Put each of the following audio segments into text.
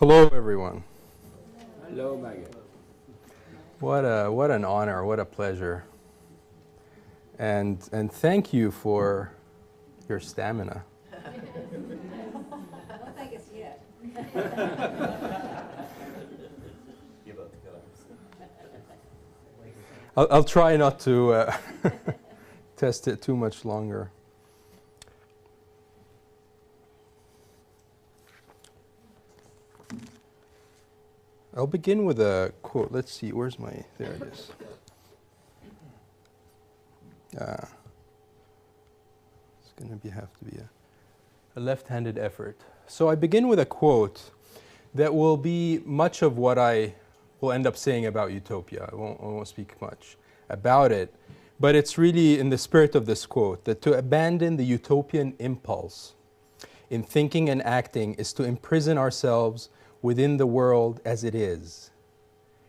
Hello, everyone. Hello, Maggie. What an honor, what a pleasure. And thank you for your stamina. I don't think it's yet. I'll try not to test it too much longer. I'll begin with a quote. Let's see, where's my, there it is. It's going to have to be a left-handed effort. So I begin with a quote that will be much of what I will end up saying about utopia. I won't speak much about it, but it's really in the spirit of this quote that to abandon the utopian impulse in thinking and acting is to imprison ourselves within the world as it is,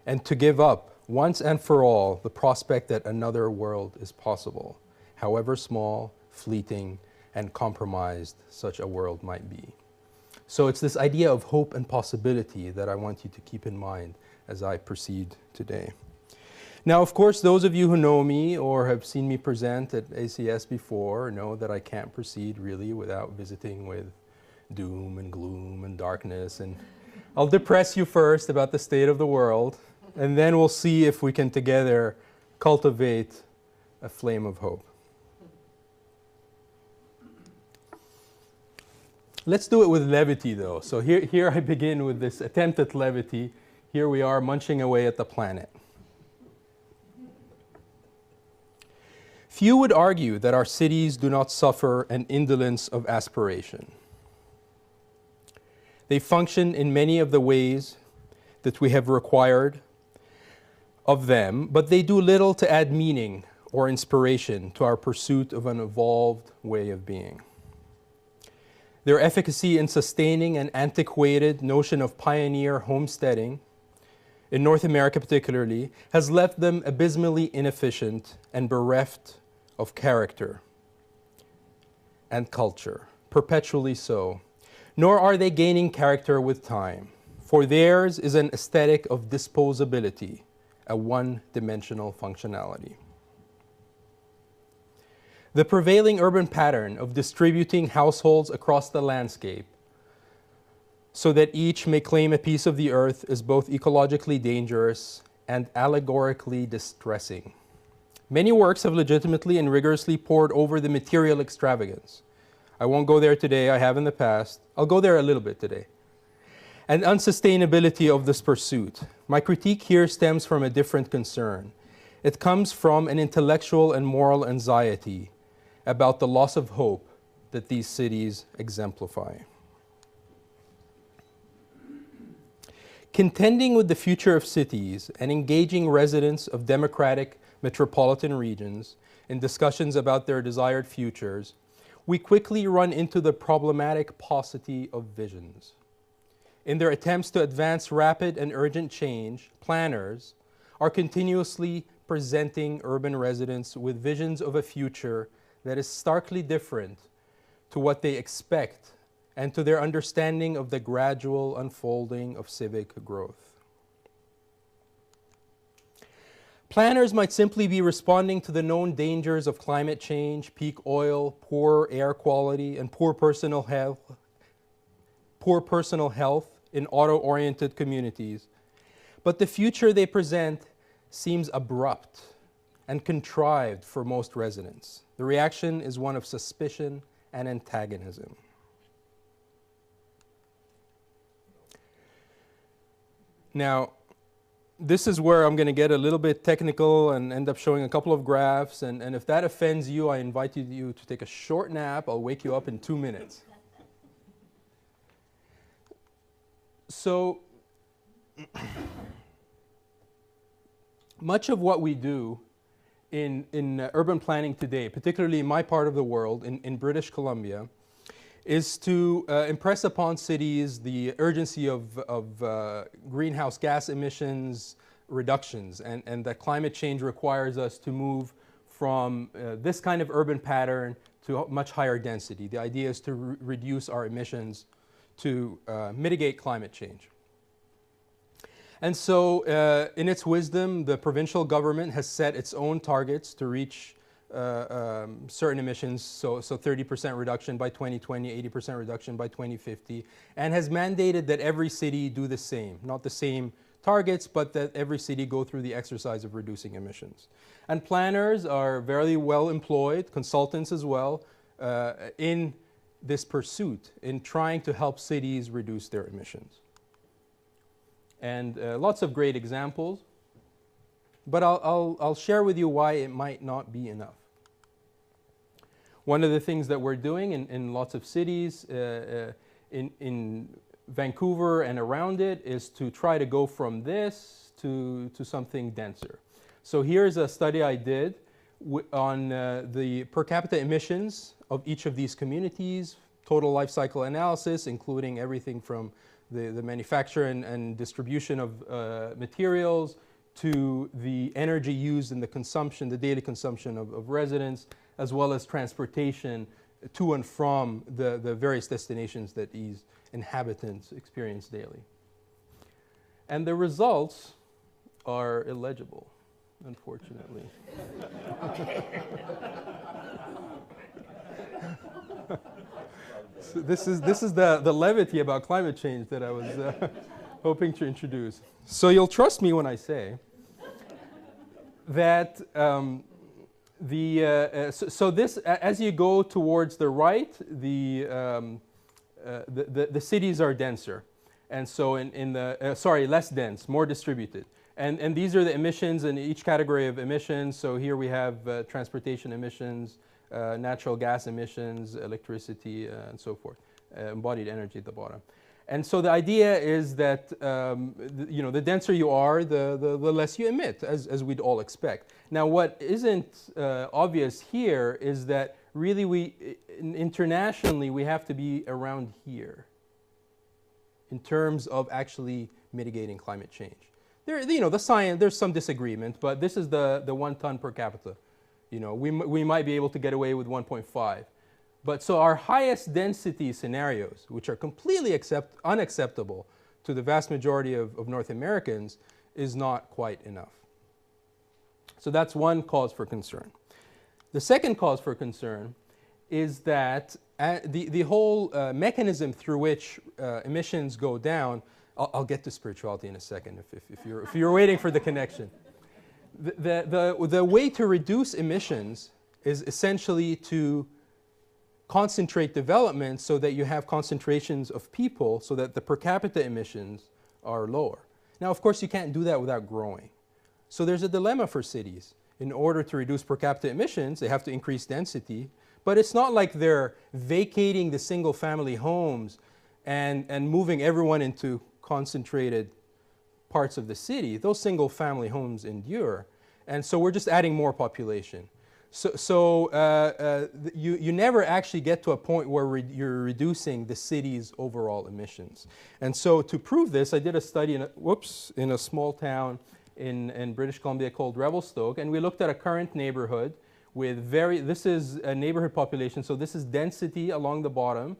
and to give up once and for all the prospect that another world is possible, however small, fleeting, and compromised such a world might be. So it's this idea of hope and possibility that I want you to keep in mind as I proceed today. Now, of course, those of you who know me or have seen me present at ACS before know that I can't proceed really without visiting with doom and gloom and darkness. And I'll depress you first about the state of the world, and then we'll see if we can together cultivate a flame of hope. Let's do it with levity, though. So here I begin with this attempt at levity. Here we are munching away at the planet. Few would argue that our cities do not suffer an indolence of aspiration. They function in many of the ways that we have required of them, but they do little to add meaning or inspiration to our pursuit of an evolved way of being. Their efficacy in sustaining an antiquated notion of pioneer homesteading, in North America particularly, has left them abysmally inefficient and bereft of character and culture, perpetually so. Nor are they gaining character with time, for theirs is an aesthetic of disposability, a one-dimensional functionality. The prevailing urban pattern of distributing households across the landscape so that each may claim a piece of the earth is both ecologically dangerous and allegorically distressing. Many works have legitimately and rigorously pored over the material extravagance. I won't go there today, I have in the past. I'll go there a little bit today. And unsustainability of this pursuit. My critique here stems from a different concern. It comes from an intellectual and moral anxiety about the loss of hope that these cities exemplify. Contending with the future of cities and engaging residents of democratic metropolitan regions in discussions about their desired futures, we quickly run into the problematic paucity of visions. In their attempts to advance rapid and urgent change, planners are continuously presenting urban residents with visions of a future that is starkly different to what they expect and to their understanding of the gradual unfolding of civic growth. Planners might simply be responding to the known dangers of climate change, peak oil, poor air quality, and poor personal health in auto-oriented communities. But the future they present seems abrupt and contrived for most residents. The reaction is one of suspicion and antagonism. Now, this is where I'm going to get a little bit technical and end up showing a couple of graphs. And if that offends you, I invite you to take a short nap. I'll wake you up in 2 minutes. So, much of what we do in urban planning today, particularly in my part of the world, in British Columbia, is to impress upon cities the urgency of greenhouse gas emissions reductions, and that climate change requires us to move from this kind of urban pattern to a much higher density. The idea is to reduce our emissions to mitigate climate change. And so, in its wisdom, the provincial government has set its own targets to reach certain emissions, so 30% reduction by 2020, 80% reduction by 2050, and has mandated that every city do the same. Not the same targets, but that every city go through the exercise of reducing emissions. And planners are very well employed, consultants as well, in this pursuit, in trying to help cities reduce their emissions. And lots of great examples, but I'll share with you why it might not be enough. One of the things that we're doing in lots of cities, in Vancouver and around it, is to try to go from this to something denser. So here's a study I did on the per capita emissions of each of these communities, total life cycle analysis, including everything from the manufacture and distribution of materials to the energy used in the consumption, the daily consumption of residents, as well as transportation to and from the various destinations that these inhabitants experience daily. And the results are illegible, unfortunately. So this is the levity about climate change that I was hoping to introduce. So you'll trust me when I say that so this, as you go towards the right, the cities are denser, and so less dense, more distributed. And these are the emissions in each category of emissions. So here we have transportation emissions, natural gas emissions, electricity, and so forth, embodied energy at the bottom. And so the idea is that the denser you are, the less you emit, as we'd all expect. Now, what isn't obvious here is that really internationally we have to be around here in terms of actually mitigating climate change. The science, there's some disagreement, but this is the 1 ton per capita. We might be able to get away with 1.5. But so our highest density scenarios, which are completely unacceptable to the vast majority of North Americans, is not quite enough. So that's one cause for concern. The second cause for concern is that the whole mechanism through which emissions go down, I'll get to spirituality in a second if you're waiting for the connection. The way to reduce emissions is essentially to concentrate development so that you have concentrations of people so that the per capita emissions are lower. Now, of course, you can't do that without growing. So there's a dilemma for cities. In order to reduce per capita emissions, they have to increase density. But it's not like they're vacating the single-family homes and moving everyone into concentrated parts of the city. Those single-family homes endure. And so we're just adding more population. So you never actually get to a point where you're reducing the city's overall emissions. And so to prove this, I did a study in a small town in British Columbia called Revelstoke, and we looked at a current neighborhood with this is a neighborhood population, so this is density along the bottom,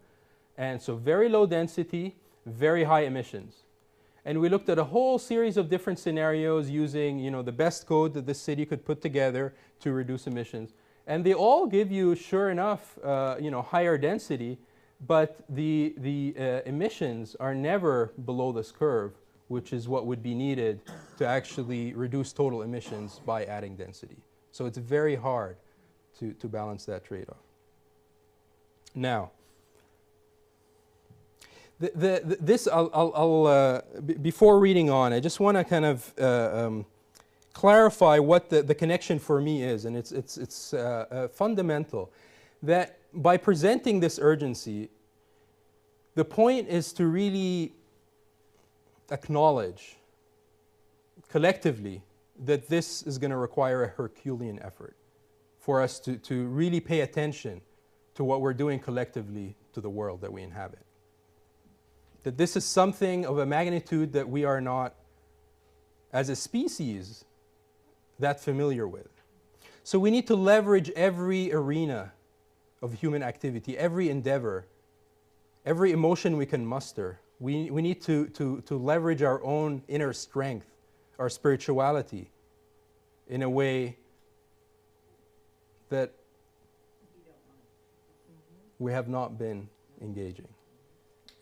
and so very low density, very high emissions. And we looked at a whole series of different scenarios using, the best code that the city could put together to reduce emissions. And they all give you, sure enough, higher density, but the emissions are never below this curve, which is what would be needed to actually reduce total emissions by adding density. So it's very hard to balance that trade-off. Now, before reading on, I just want to kind of clarify what the connection for me is, and it's fundamental. That by presenting this urgency, the point is to really acknowledge collectively that this is going to require a Herculean effort for us to really pay attention to what we're doing collectively to the world that we inhabit. That this is something of a magnitude that we are not, as a species, that familiar with. So we need to leverage every arena of human activity, every endeavor, every emotion we can muster. We need to leverage our own inner strength, our spirituality, in a way that we have not been engaging.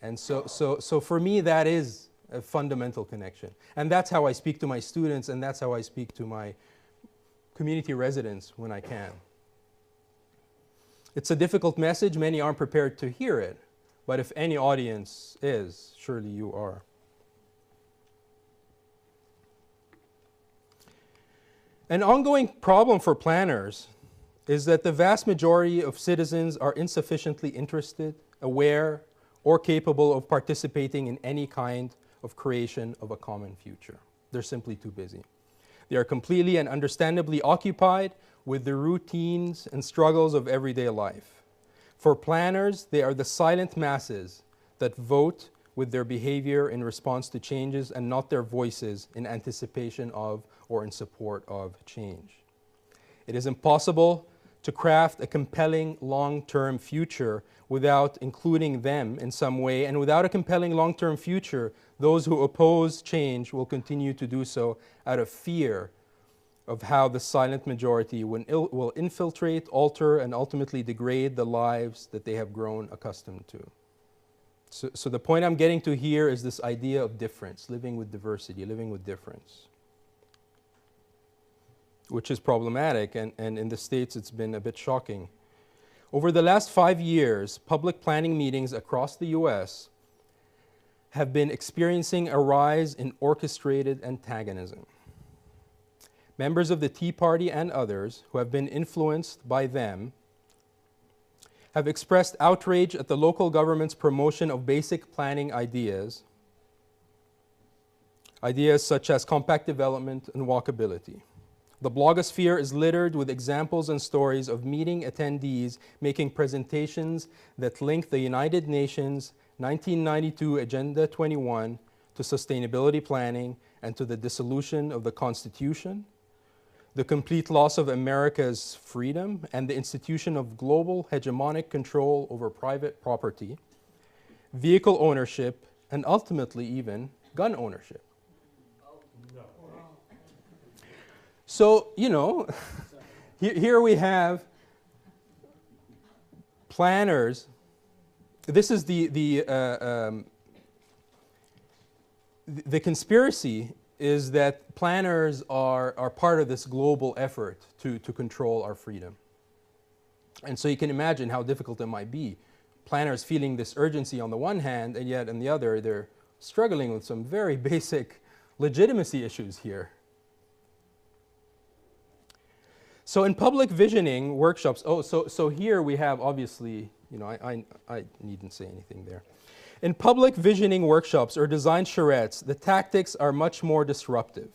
And so for me, that is a fundamental connection. And that's how I speak to my students, and that's how I speak to my community residents when I can. It's a difficult message. Many aren't prepared to hear it. But if any audience is, surely you are. An ongoing problem for planners is that the vast majority of citizens are insufficiently interested, aware, or capable of participating in any kind of creation of a common future. They're simply too busy. They are completely and understandably occupied with the routines and struggles of everyday life. For planners, they are the silent masses that vote with their behavior in response to changes and not their voices in anticipation of or in support of change. It is impossible to craft a compelling long-term future without including them in some way, and without a compelling long-term future, those who oppose change will continue to do so out of fear of how the silent majority will infiltrate, alter, and ultimately degrade the lives that they have grown accustomed to. So the point I'm getting to here is this idea of difference, living with diversity, living with difference, which is problematic, and in the States it's been a bit shocking. Over the last 5 years, public planning meetings across the US have been experiencing a rise in orchestrated antagonism. Members of the Tea Party and others who have been influenced by them have expressed outrage at the local government's promotion of basic planning ideas such as compact development and walkability. The blogosphere is littered with examples and stories of meeting attendees making presentations that link the United Nations 1992 Agenda 21 to sustainability planning and to the dissolution of the Constitution, the complete loss of America's freedom, and the institution of global hegemonic control over private property, vehicle ownership, and ultimately even gun ownership. So, you know, here we have planners. This is the conspiracy is that planners are part of this global effort to control our freedom. And so you can imagine how difficult it might be. Planners feeling this urgency on the one hand, and yet on the other, they're struggling with some very basic legitimacy issues here. So in public visioning workshops, so here we have obviously, you know, I needn't say anything there. In public visioning workshops or design charrettes, the tactics are much more disruptive.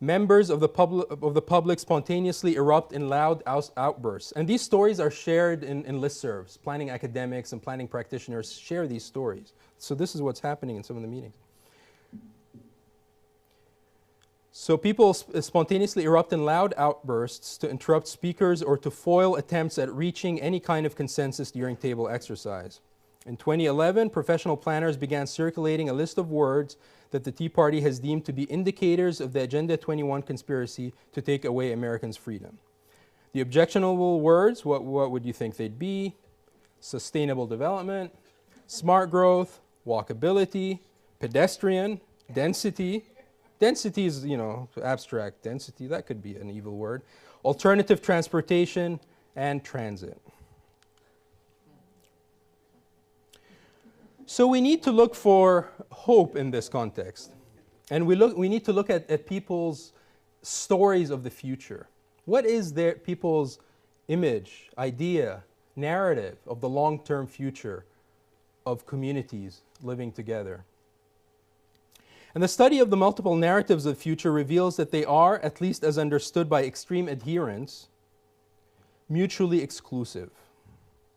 Members of the public spontaneously erupt in loud outbursts. And these stories are shared in listservs. Planning academics and planning practitioners share these stories. So this is what's happening in some of the meetings. So people spontaneously erupt in loud outbursts to interrupt speakers or to foil attempts at reaching any kind of consensus during table exercise. In 2011, professional planners began circulating a list of words that the Tea Party has deemed to be indicators of the Agenda 21 conspiracy to take away Americans' freedom. The objectionable words, what would you think they'd be? Sustainable development, smart growth, walkability, pedestrian, density. Density is, you know, abstract density, that could be an evil word. Alternative transportation, and transit. So we need to look for hope in this context. And we need to look at people's stories of the future. What is their people's image, idea, narrative of the long-term future of communities living together? And the study of the multiple narratives of the future reveals that they are, at least as understood by extreme adherents, mutually exclusive.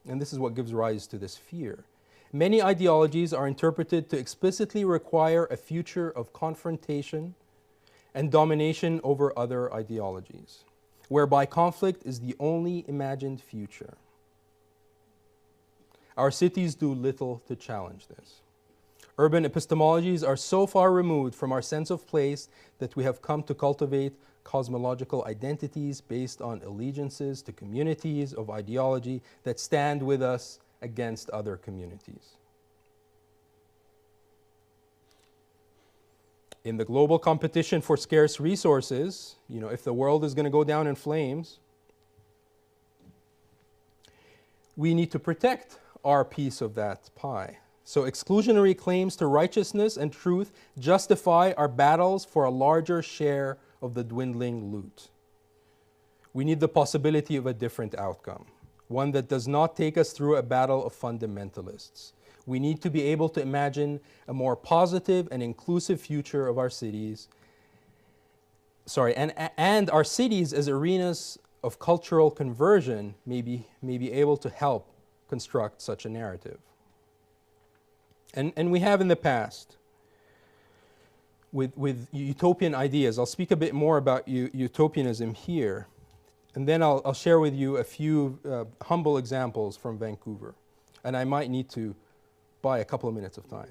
And this is what gives rise to this fear. Many ideologies are interpreted to explicitly require a future of confrontation and domination over other ideologies, whereby conflict is the only imagined future. Our cities do little to challenge this. Urban epistemologies are so far removed from our sense of place that we have come to cultivate cosmological identities based on allegiances to communities of ideology that stand with us against other communities. In the global competition for scarce resources, if the world is going to go down in flames, we need to protect our piece of that pie. So exclusionary claims to righteousness and truth justify our battles for a larger share of the dwindling loot. We need the possibility of a different outcome, one that does not take us through a battle of fundamentalists. We need to be able to imagine a more positive and inclusive future of our cities. And our cities as arenas of cultural conversion may be able to help construct such a narrative. And we have in the past with utopian ideas. I'll speak a bit more about utopianism here, and then I'll share with you a few humble examples from Vancouver. And I might need to buy a couple of minutes of time.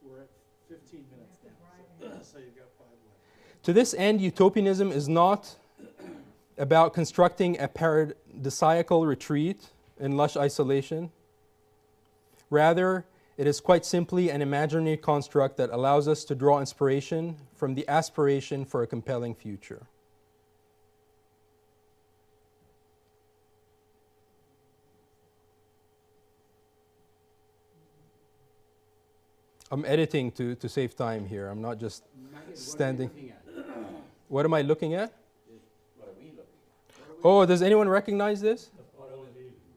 We're at 15 minutes now, so you've got 5 left. To this end, utopianism is not about constructing a paradisiacal retreat in lush isolation. Rather, it is quite simply an imaginary construct that allows us to draw inspiration from the aspiration for a compelling future. I'm editing to save time here. I'm not just standing. What am I looking at? What are we looking at? Oh, does anyone recognize this?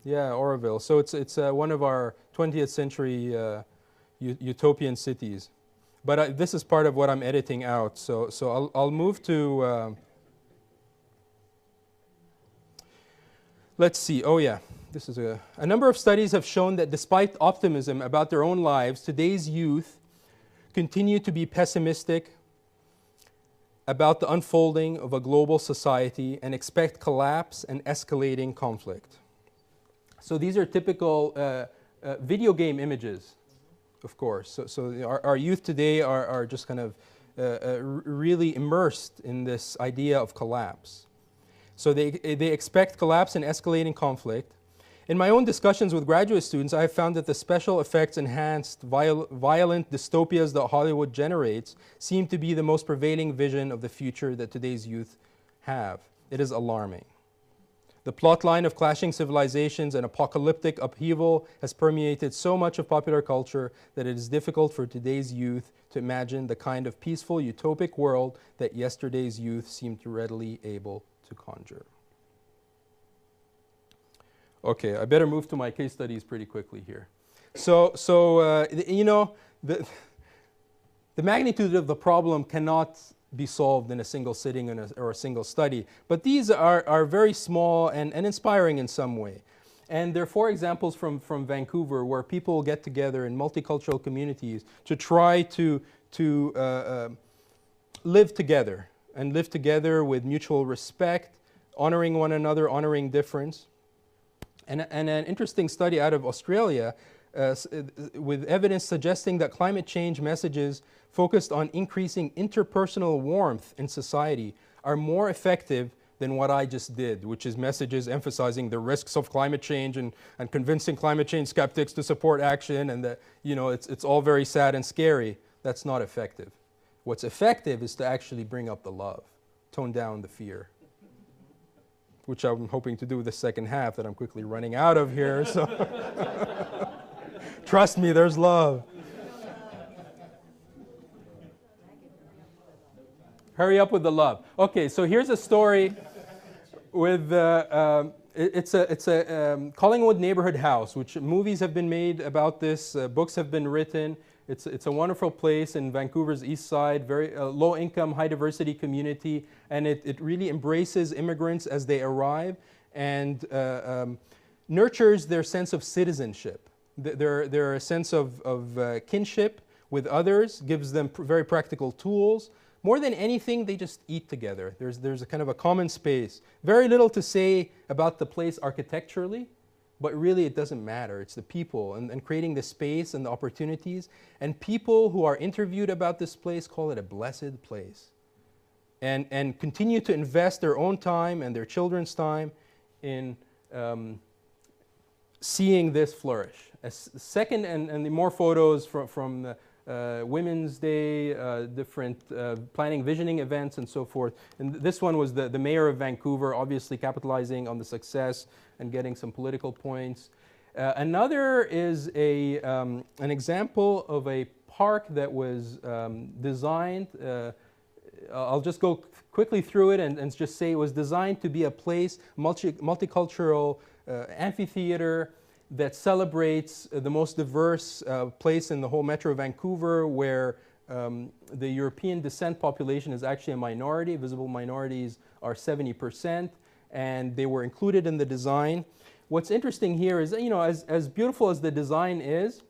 Yeah, Oroville. So it's one of our 20th century utopian cities. But this is part of what I'm editing out. So I'll move to. Let's see. Oh yeah, this is a number of studies have shown that despite optimism about their own lives, today's youth continue to be pessimistic about the unfolding of a global society and expect collapse and escalating conflict. So these are typical video game images, of course. So our youth today are just kind of really immersed in this idea of collapse. So they expect collapse and escalating conflict. In my own discussions with graduate students, I have found that the special effects enhanced violent dystopias that Hollywood generates seem to be the most prevailing vision of the future that today's youth have. It is alarming. The plotline of clashing civilizations and apocalyptic upheaval has permeated so much of popular culture that it is difficult for today's youth to imagine the kind of peaceful, utopic world that yesterday's youth seemed readily able to conjure. Okay, I better move to my case studies pretty quickly here. The magnitude of the problem cannot be solved in a single sitting or a single study. But these are very small and inspiring in some way. And there are 4 examples from Vancouver where people get together in multicultural communities to try to live together, and live together with mutual respect, honoring one another, honoring difference. And an interesting study out of Australia with evidence suggesting that climate change messages focused on increasing interpersonal warmth in society are more effective than what I just did, which is messages emphasizing the risks of climate change and convincing climate change skeptics to support action, and that it's all very sad and scary. That's not effective. What's effective is to actually bring up the love, tone down the fear, which I'm hoping to do with the second half that I'm quickly running out of here. So trust me, there's love. Hurry up with the love. Okay, so here's a story with it's a Collingwood neighborhood house, which movies have been made about this, books have been written. It's a wonderful place in Vancouver's east side, very low-income, high-diversity community, and it really embraces immigrants as they arrive and nurtures their sense of citizenship. Their sense of kinship with others, gives them very practical tools. More than anything, they just eat together. There's a kind of a common space. Very little to say about the place architecturally. but really it doesn't matter. It's the people and creating the space and the opportunities. And people who are interviewed about this place call it a blessed place. And continue to invest their own time and their children's time in seeing this flourish. Second, and the more photos from the Women's Day, different planning, visioning events, and so forth. And this one was the mayor of Vancouver, obviously capitalizing on the success and getting some political points. Another is an example of a park that was designed. I'll just go quickly through it and just say it was designed to be a place, multicultural amphitheater that celebrates the most diverse place in the whole Metro Vancouver, where the European descent population is actually a minority. Visible minorities are 70%, and they were included in the design. What's interesting here is that, as beautiful as the design is,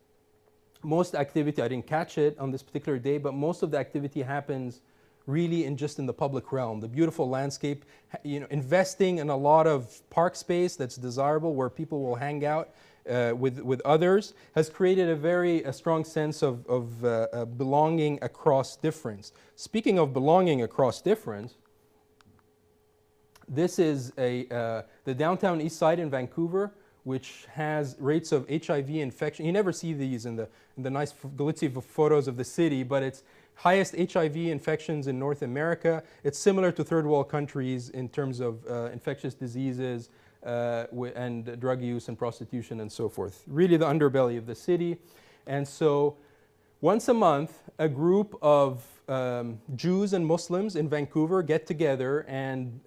most activity, I didn't catch it on this particular day, but most of the activity happens really just in the public realm. The beautiful landscape, investing in a lot of park space that's desirable where people will hang out with others, has created a strong sense of belonging across difference. Speaking of belonging across difference, this is the downtown east side in Vancouver, which has rates of HIV infection. You never see these in the nice glitzy photos of the city, but it's highest HIV infections in North America. It's similar to third world countries in terms of infectious diseases and drug use and prostitution and so forth. Really the underbelly of the city. And so once a month, a group of Jews and Muslims in Vancouver get together and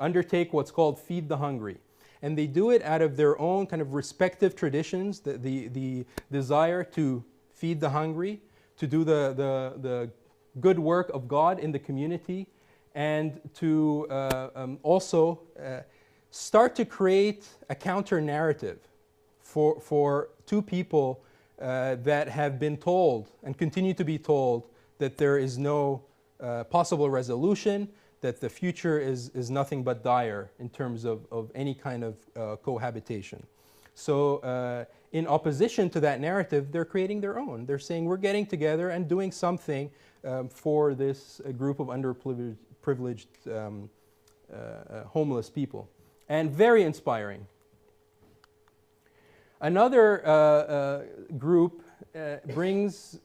undertake what's called Feed the Hungry. And they do it out of their own kind of respective traditions, the desire to feed the hungry, to do the good work of God in the community, and to also start to create a counter-narrative for two people that have been told and continue to be told that there is no possible resolution, that the future is nothing but dire in terms of any kind of cohabitation. So in opposition to that narrative, they're creating their own. They're saying we're getting together and doing something for this group of underprivileged homeless people. And very inspiring. Another group brings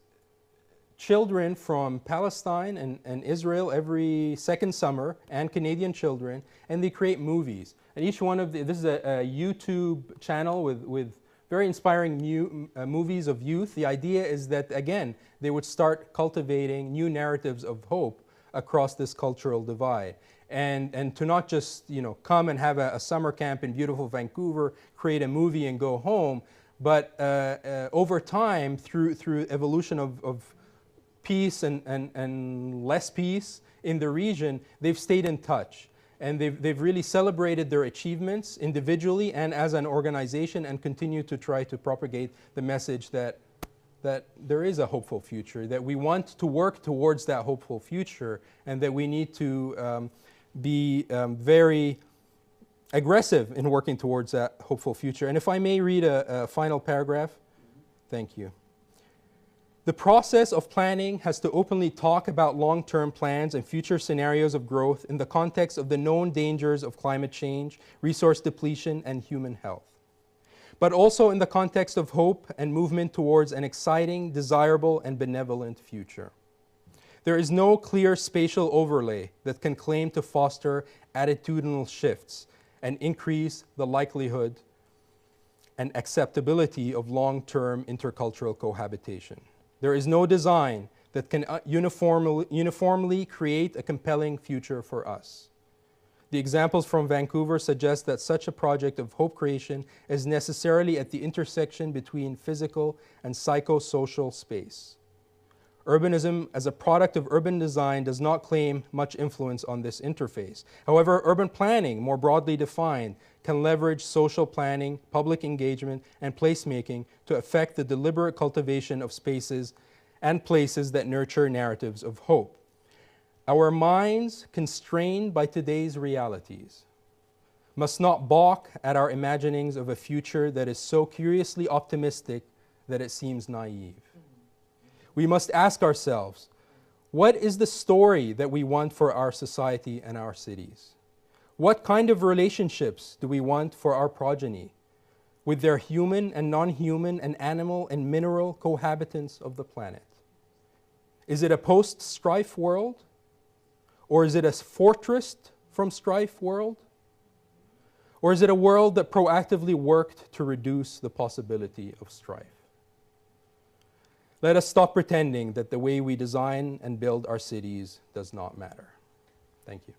children from Palestine and Israel every second summer, and Canadian children, and they create movies. And each one of this is a YouTube channel with very inspiring movies of youth. The idea is that, again, they would start cultivating new narratives of hope across this cultural divide. And to not just come and have a summer camp in beautiful Vancouver, create a movie and go home, but over time, through evolution of peace and less peace in the region, they've stayed in touch. And they've really celebrated their achievements individually and as an organization, and continue to try to propagate the message that there is a hopeful future, that we want to work towards that hopeful future, and that we need to be very aggressive in working towards that hopeful future. And if I may read a final paragraph. Thank you. The process of planning has to openly talk about long-term plans and future scenarios of growth in the context of the known dangers of climate change, resource depletion, and human health, but also in the context of hope and movement towards an exciting, desirable, and benevolent future. There is no clear spatial overlay that can claim to foster attitudinal shifts and increase the likelihood and acceptability of long-term intercultural cohabitation. There is no design that can uniformly create a compelling future for us. The examples from Vancouver suggest that such a project of hope creation is necessarily at the intersection between physical and psychosocial space. Urbanism, as a product of urban design, does not claim much influence on this interface. However, urban planning, more broadly defined, can leverage social planning, public engagement, and placemaking to affect the deliberate cultivation of spaces and places that nurture narratives of hope. Our minds, constrained by today's realities, must not balk at our imaginings of a future that is so curiously optimistic that it seems naive. We must ask ourselves, what is the story that we want for our society and our cities? What kind of relationships do we want for our progeny with their human and non-human and animal and mineral cohabitants of the planet? Is it a post-strife world? Or is it a fortress from strife world? Or is it a world that proactively worked to reduce the possibility of strife? Let us stop pretending that the way we design and build our cities does not matter. Thank you.